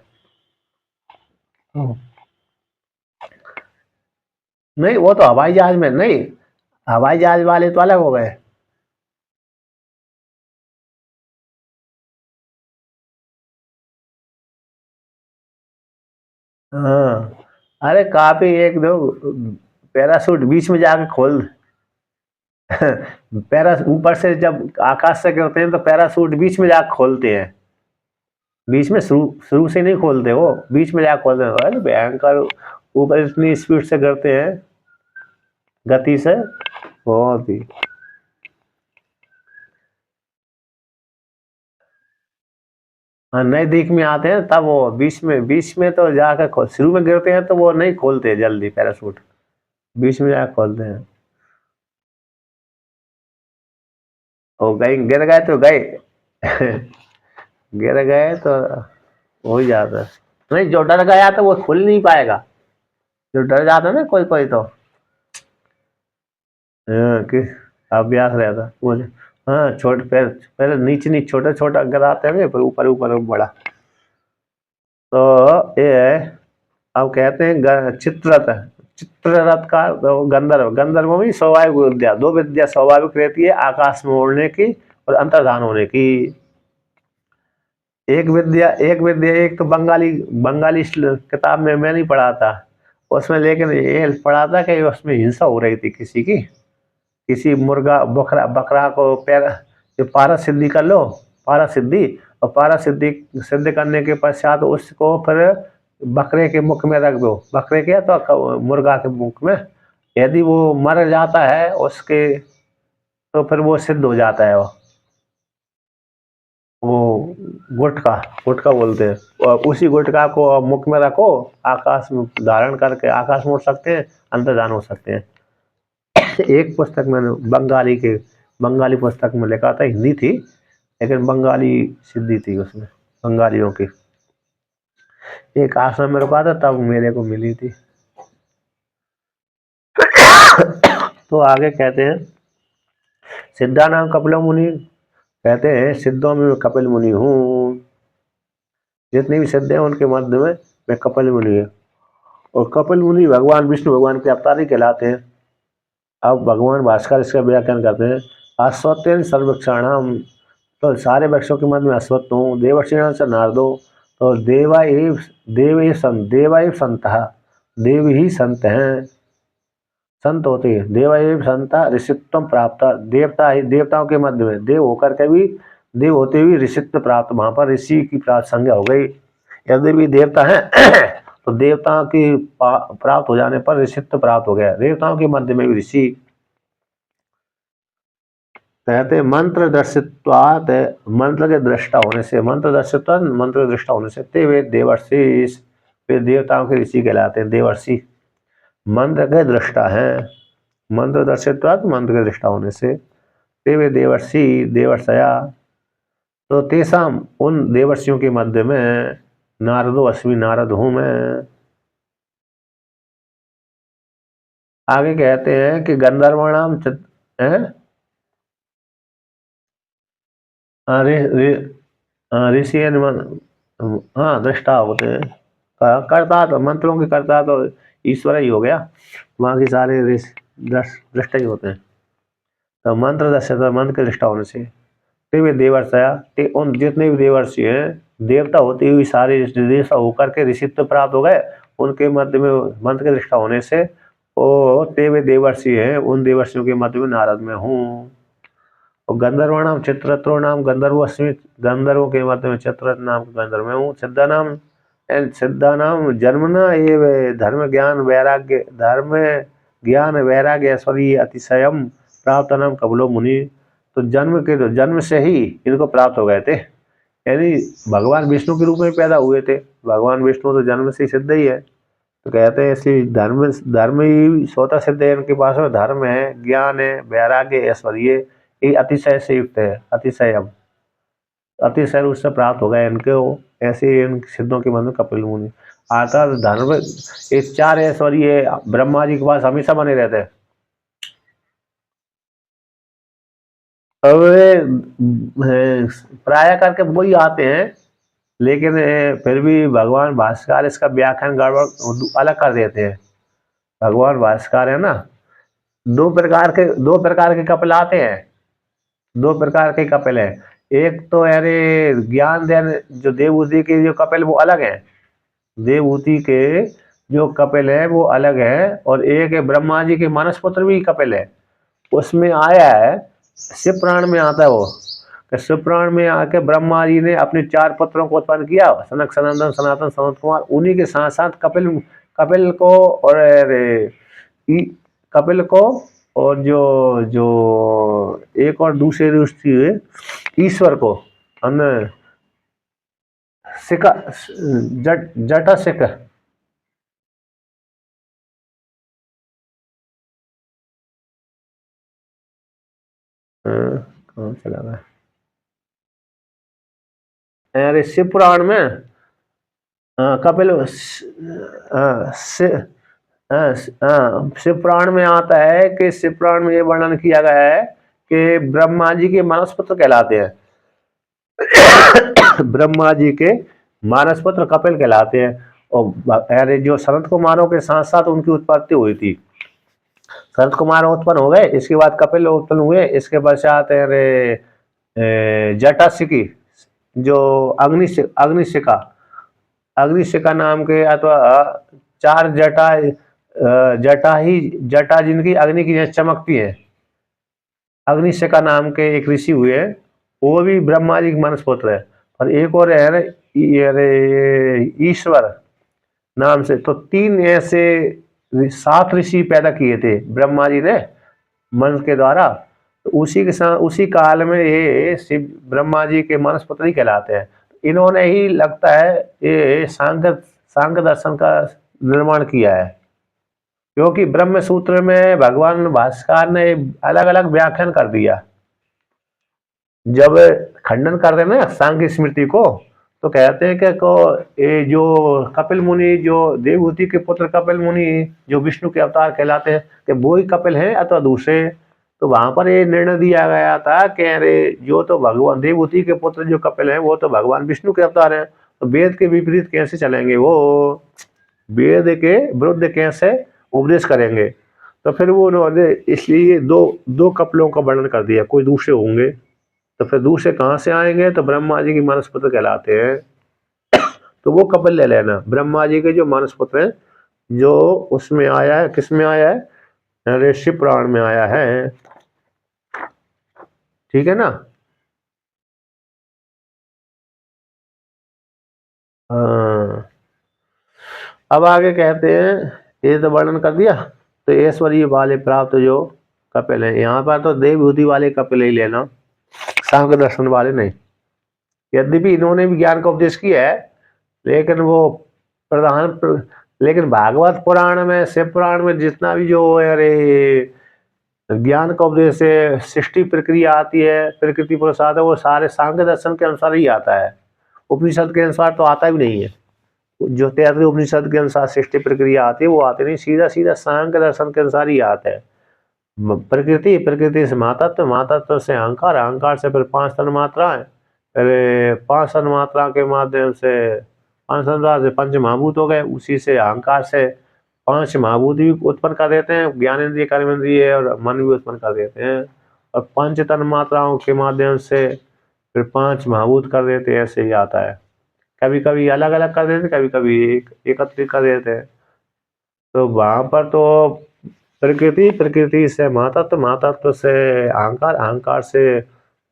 नहीं, वो तो हवाई जहाज में नहीं, हवाई जहाज वाले तो अलग हो गए। हाँ, अरे काफी एक दो पैराशूट बीच में जाके खोल पैरा ऊपर से जब आकाश से गिरते हैं तो पैराशूट बीच में जाके खोलते हैं। बीच में शुरू शुरू से नहीं खोलते, वो बीच में जाके खोलते हैं। अरे भयंकर, ऊपर इतनी स्पीड से गिरते हैं, गति से, बहुत ही। हाँ, नए दिख में आते हैं तब वो बीच में तो जाकर शुरू में गिरते हैं तो वो नहीं खोलते जल्दी पैराशूट, बीच में जाकर खोलते हैं। वो गए, गिर गए तो गए गिर गए तो हो ही जाता है। नहीं, जो डर गया तो वो खुल नहीं पाएगा, जो डर जाता है ना कोई कोई तो हाँ, कि अभ्यास रहता वो। हाँ, छोटे पैर पहले नीचे नीचे छोटा छोटा गिराते हैं, फिर ऊपर ऊपर बड़ा। तो ये अब कहते हैं चित्ररथ का तो गंधर्व में भी स्वाभाविक विद्या, दो विद्या स्वाभाविक रहती है, आकाश में उड़ने की और अंतर्धान होने की। एक तो बंगाली बंगाली किताब में मैं नहीं पढ़ा था उसमें, लेकिन ये पढ़ा था कि उसमें हिंसा हो रही थी किसी की, किसी मुर्गा बकरा बकरा को पैर जो पारस सिद्धि कर लो, पारस सिद्धि, और पारस सिद्धि सिद्ध करने के पश्चात उसको फिर बकरे के मुख में रख दो, बकरे के तो मुर्गा के मुख में, यदि वो मर जाता है उसके तो फिर वो सिद्ध हो जाता है। वो गुटखा गुटखा बोलते हैं, और उसी गुटखा को मुख में रखो, आकाश में धारण करके आकाश में उड़ सकते हैं, अंतर्धान हो सकते हैं। एक पुस्तक मैंने बंगाली पुस्तक में लिखा था, हिंदी थी लेकिन बंगाली सिद्धि थी उसमें, बंगालियों की। एक आश्रम में रुका था तब मेरे को मिली थी। तो आगे कहते हैं सिद्धा नाम कपिल मुनि, कहते हैं सिद्धों में मैं कपिल मुनि हूँ, जितने भी सिद्ध हैं उनके मध्य में मैं कपिल मुनि है। और कपिल मुनि भगवान विष्णु भगवान के अवतार ही कहलाते हैं। अब भगवान भास्कर इसका व्याख्यान करते हैं, अश्वत्थेन सर्वक्षाणाम, तो सारे वृक्षों के मध्य में अश्वत्थ हूँ। देवर्षिणां च नारदो, तो देवा एव संतः, देव ही संत हैं, संत होते हैं। देवा एव संता ऋषित्व प्राप्त, देवताओं के मध्य में देव होकर के भी, देव होते हुए ऋषित्व प्राप्त, वहां पर ऋषि की प्राप्त संज्ञा हो गई। यदि भी देवता है तो देवताओं की प्राप्त हो जाने पर ऋषित्व प्राप्त हो गया, देवताओं के मध्य में भी ऋषि। कहते मंत्र दर्शित्वात, मंत्र के दृष्टा होने से, मंत्र दर्शित्व मंत्र के दृष्टा होने से ते वे देवर्षि, वे देवताओं के ऋषि कहलाते हैं, देवर्षि मंत्र के दृष्टा हैं। मंत्र दर्शित्वात मंत्र के दृष्टा होने से ते वे देवर्षि देवर्षया, तो तेसाम उन देवर्षियों के मध्य में नारदो अस्मि, नारद हूं मैं। आगे कहते हैं कि गंधर्वाणाम ऋषि, हाँ दृष्टा होते हैं, करता तो मंत्रों के करता तो ईश्वर ही हो गया, वहाँ के सारे दृष्टा ही होते हैं। तो मंत्र दृष्टता, मंत्र की दृष्टा होने से ते वे देवर्षया, ते उन जितने भी देवर्षि हैं, देवता होते हुए सारे देवता होकर के ऋषित्व प्राप्त हो गए, उनके मध्य में मंत्र की दृष्टा होने से ओ ते वे देवर्षि हैं, उन देवर्षियों के मध्य में नारद में हूँ। और गंधर्वाणाम चित्ररथो नाम गंधर्वोऽस्मि, गंधर्वों के मध्य में चित्ररथ नाम गंधर्व में हूँ। सिद्धानाम जन्मना एव धर्म ज्ञान वैराग्य ऐश्वर्य अतिशयम प्राप्त नाम कबलो मुनि। तो जन्म से ही इनको प्राप्त हो गए थे, यानी भगवान विष्णु के रूप में पैदा हुए थे। भगवान विष्णु तो जन्म से सिद्ध ही है, तो कहते हैं ऐसे धर्म ही स्वतः सिद्ध है इनके पास में। धर्म है, ज्ञान है, वैराग्य, ऐश्वर्य, ये अतिशय से युक्त है। अतिशय रूप से प्राप्त हो गए इनको, ऐसे इन सिद्धों के मन में कपिल मुनि। अर्थात धर्म, ये 4 ऐश्वर्य ब्रह्मा जी के पास हमेशा बने रहते हैं। अब प्राय करके वही आते हैं, लेकिन फिर भी भगवान भास्कर इसका व्याख्यान गड़बड़ अलग कर देते हैं। भगवान भास्कर है ना, दो प्रकार के कपिल आते हैं, 2 प्रकार के कपिल हैं। एक तो अरे ज्ञान देन जो देवहूति के जो कपिल वो अलग है, देवहूति के जो कपिल है वो अलग है। और एक है ब्रह्मा जी के मानस पुत्र भी कपिल है, उसमें आया है शिव पुराण में आता है वो। शिव पुराण में आके ब्रह्मा जी ने अपने 4 पुत्रों को उत्पन्न किया, सनक, सनंदन, सनातन, सनत कुमार। उन्हीं के साथ साथ कपिल को और कपिल को और जो जो एक और दूसरे ऋषि हुए ईश्वर को हमने सिका जटा सिक कौन चला गया, अरे शिव पुराण में कपिल शिव पुराण में आता है कि शिव पुराण में ये वर्णन किया गया है कि ब्रह्मा जी के मानसपुत्र कहलाते हैं। ब्रह्मा जी के मानसपुत्र कपिल कहलाते हैं। और अरे जो सनत कुमारों के साथ साथ उनकी उत्पत्ति हुई थी, सनत कुमार उत्पन्न हो गए, इसके बाद कपिल उत्पन्न हुए। इसके पश्चात अरे जटासिकी जो अग्निशिका नाम के अथवा 4 जटा जिनकी अग्नि की जैसे चमकती है, अग्निशिका नाम के एक ऋषि हुए, वो भी ब्रह्मा जी के मानसपुत्र है। और एक और है ईश्वर नाम से। तो 3 ऐसे 7 ऋषि पैदा किए थे ब्रह्मा जी ने मंत्र के द्वारा। तो उसी के साथ उसी काल में ये शिव ब्रह्मा जी के मानसपुत्र ही कहलाते हैं। इन्होंने ही लगता है ये सांख्य दर्शन का निर्माण किया है, क्योंकि ब्रह्म सूत्र में भगवान भास्कर ने अलग अलग व्याख्यान कर दिया। जब खंडन कर रहे ना सांख्य स्मृति को, तो कहते हैं कि को ये जो कपिल मुनि, जो देवहूति के पुत्र कपिल मुनि जो विष्णु के अवतार कहलाते हैं, कि वो ही कपिल हैं अथवा दूसरे। तो वहां पर ये निर्णय दिया गया था कि अरे जो तो भगवान देवहूति के पुत्र जो कपिल हैं वो तो भगवान विष्णु के अवतार हैं, तो वेद के विपरीत कैसे चलेंगे, वो वेद के विरुद्ध कैसे उपदेश करेंगे। तो फिर वो उन्होंने इसलिए दो कपिलों का वर्णन कर दिया, कोई दूसरे होंगे। तो फिर दूसरे कहाँ से आएंगे, तो ब्रह्मा जी की मानसपुत्र कहलाते हैं। तो वो कपिल ले लेना, ब्रह्मा जी के जो मानसपुत्र हैं, जो उसमें आया है, किस में आया है, अरे शिव पुराण में आया है। ठीक है ना। हाँ, अब आगे कहते हैं, ये तो वर्णन कर दिया। तो ऐश्वर्य वाले प्राप्त जो कपिल है, यहाँ पर तो देवभूति वाले कपिल ही लेना, सांख्य दर्शन वाले नहीं। यद्यपि इन्होंने भी ज्ञान का उपदेश किया है, लेकिन वो लेकिन भागवत पुराण में, शिव पुराण में जितना भी जो अरे ज्ञान का उपदेश है, सृष्टि प्रक्रिया आती है, प्रकृति प्रसाद है, वो सारे सांख्य दर्शन के अनुसार ही आता है। उपनिषद के अनुसार तो आता भी नहीं है। जो तैतृय उपनिषद के अनुसार सृष्टि प्रक्रिया आती है वो आती नहीं, सीधा सीधा सांख्य दर्शन के अनुसार ही आता है। प्रकृति से महातत्व, महातत्व से अहंकार, अहंकार से फिर 5 तन्मात्राएं, फिर 5 तन्मात्रा के माध्यम से 5 तन्मात्रा से 5 महाभूत हो गए। उसी से अहंकार से 5 महाभूत भी उत्पन्न कर देते हैं, ज्ञानेन्द्रिय, कर्मेंद्रिय और मन भी उत्पन्न कर देते हैं। और पंच तन मात्राओं के माध्यम से फिर 5 महाभूत कर देते, ऐसे ही आता है। कभी कभी अलग अलग कर देते, कभी कभी एकत्रित कर देते हैं। तो वहां पर तो प्रकृति, प्रकृति से महातत्व, महातत्व से अहंकार, अहंकार से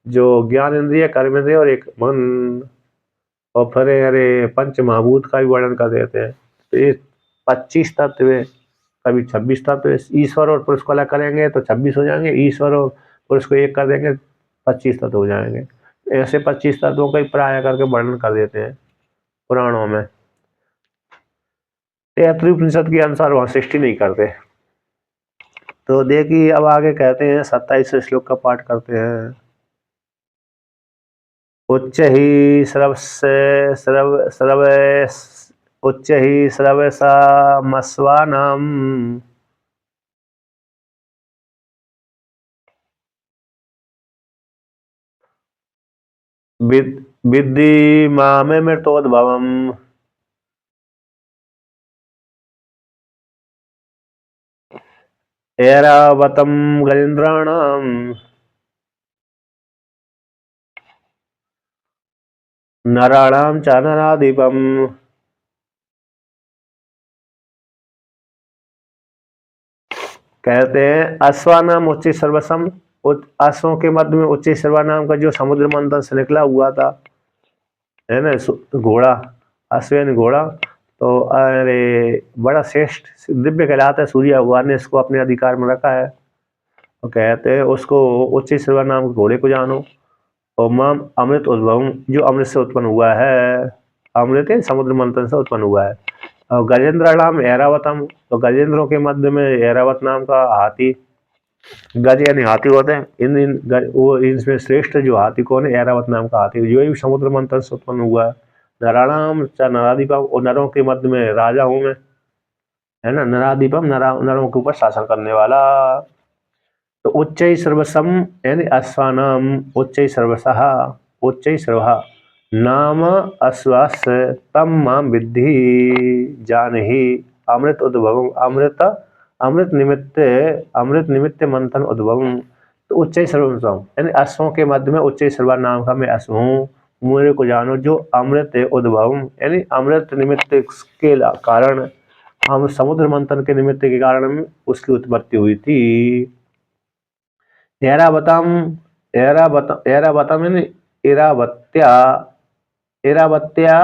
जो ज्ञान इंद्रिय, कर्म इंद्रिय और एक मन, और फिर अरे पंच महाभूत का भी वर्णन कर देते हैं। तो ये 25 तत्व है, कभी 26 तत्व है। ईश्वर और पुरुष को अलग करेंगे तो 26 हो जाएंगे, ईश्वर और पुरुष को एक कर देंगे 25 तत्व हो जाएंगे। ऐसे 25 तत्वों का ही प्राय करके वर्णन कर देते हैं पुराणों में। तैत्तिरीय उपनिषद के अनुसार वहां सृष्टि नहीं करते। तो देखिए अब आगे कहते हैं, 27 श्लोक का पाठ करते हैं। उच्च ही श्रवसे श्रव उच्च ही श्रवसामस्वानाम विद्धि मामृतोद्भवम्। ऐरावतं गजेन्द्राणां नराणां च नराधिपम्। कहते हैं अश्वानाम उच्च सर्वसम, अश्वों के मध्य में उच्च सर्वा नाम का जो समुद्र मंथन से निकला हुआ था, है ना, घोड़ा, अश्विन घोड़ा, तो अरे बड़ा श्रेष्ठ दिव्य कहलाता है। सूर्य भगवान ने इसको अपने अधिकार में रखा है। तो कहते हैं उसको उच्च सर्वा नाम के घोड़े को जानो। और माम अमृत उद्भव, जो अमृत से उत्पन्न हुआ है, अमृत है समुद्र मंथन से उत्पन्न हुआ है। और गजेंद्र नाम ऐरावतम, तो गजेंद्रों के मध्य में ऐरावत नाम का हाथी, गज यानी हाथी होते हैं, वो इनमें श्रेष्ठ जो हाथी कौन है, ऐरावत नाम का हाथी, जो भी समुद्र मंथन से उत्पन्न हुआ है। नराणाम च नराधिपम, और नरों के मध्य में राजा हूं मैं, है ना, नराधिपम, नरों के ऊपर शासन करने वाला। तो उच्च सर्वसम यानी अश्वानाम उच्च सर्वसः, उच्च सर्व नाम अश्वास तम माम विद्धि जानहि अमृत उद्भव, अमृत, अमृत निमित्त, अमृत निमित्त मंथन उद्भव। तो उच्च सर्वसम यानी अश्वों के मध्य में उच्च सर्वा नाम का मैं अश्व हूँ, मेरे को जानो जो अमृत उद्भव यानी अमृत निमित्त के कारण, हम समुद्र मंथन के निमित्त के कारण उसकी उत्पत्ति हुई थी। ऐरावतम, ऐरावतम यानी ऐरावत्या, ऐरावत्या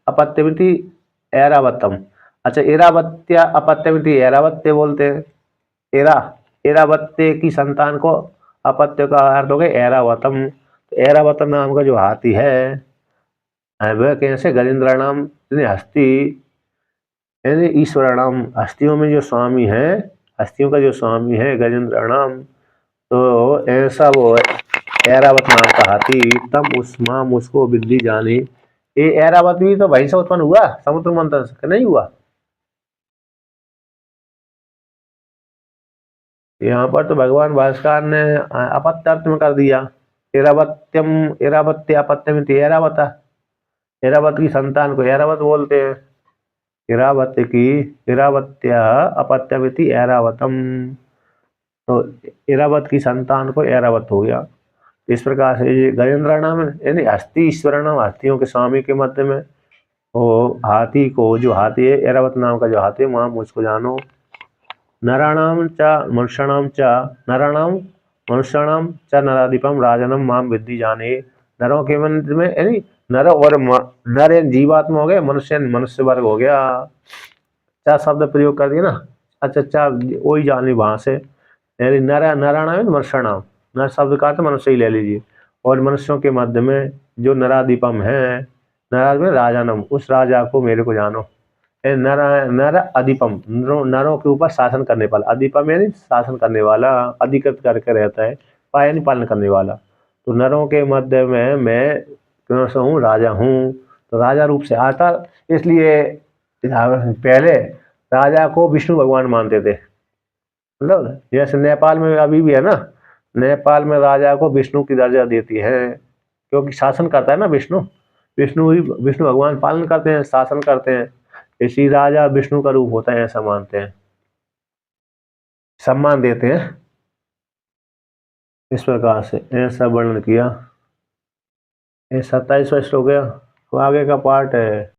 अपत्यमिति ऐरावतम। अच्छा, ऐरावत्या अपत्यमिति ऐरावत्य बोलते हैं। ऐरा, ऐरावत्य की संतान को अपत्य का अर्थ हो गया ऐरावतम। ऐरावतम नाम का जो हाथी है वह कैसे, गजेंद्र नाम हस्ती यानी ईश्वर नाम, हस्तियों में जो स्वामी है, हस्तियों का जो स्वामी है गजेंद्र नाम, तो ऐसा वो ऐरावत नाम का हाथी, तब उस माम उसको विद्धि जानी। ये ऐरावत भी तो वहीं से उत्पन्न हुआ, समुद्र मंथन से नहीं हुआ। यहाँ पर तो भगवान भास्कर ने अपत्य अर्थ में कर दिया। ऐरावत्यम, ऐरावत्य अपत्यम, ऐरावता, ऐरावत की संतान को ऐरावत बोलते हैं। ऐरावत्य की, ऐरावत्या अपत्यमिति ऐरावतम, तो ऐरावत की संतान को ऐरावत हो गया। इस प्रकार से ये गजेंद्र नाम है यानी हस्ती ईश्वर नाम, हाथियों के स्वामी के मध्य में वो हाथी को, जो हाथी है ऐरावत नाम का जो हाथी है, वहां मुझको जानो। नराणाम च मनुष्याणाम च, नराणाम मनुष्याणाम च नराधिपम राजनम माम विद्धि जाने। नरों के मध्य में यानी नर और नर जीवात्मा हो गए, मनुष्य मनुष्य वर्ग हो गया। चा शब्द प्रयोग कर दिया ना। अच्छा, चा वही जानी वहां से, यानी नारायण मनुष्य नाम, नर शब्द का तो मनुष्य ही ले लीजिए। और मनुष्यों के मध्य में जो नराधिपम है, नरा में राजानम, उस राजा को मेरे को जानो। नर अधिपम, नरों के ऊपर शासन करने वाला, अधिपम यानी शासन करने वाला, अधिकृत करके रहता है, यानी पालन करने वाला। तो नरों के मध्य में मैं कौन सा हूँ, राजा हूँ। तो राजा रूप से आता, इसलिए पहले राजा को विष्णु भगवान मानते थे। मतलब जैसे नेपाल में अभी भी है ना, नेपाल में राजा को विष्णु की दर्जा देती है, क्योंकि शासन करता है ना विष्णु, विष्णु ही, विष्णु भगवान पालन करते हैं, शासन करते हैं, इसी राजा विष्णु का रूप होता है, ऐसा मानते हैं, सम्मान देते हैं। इस प्रकार से ऐसा वर्णन किया। ये 27वां श्लोक हो गया। अब आगे का पार्ट है।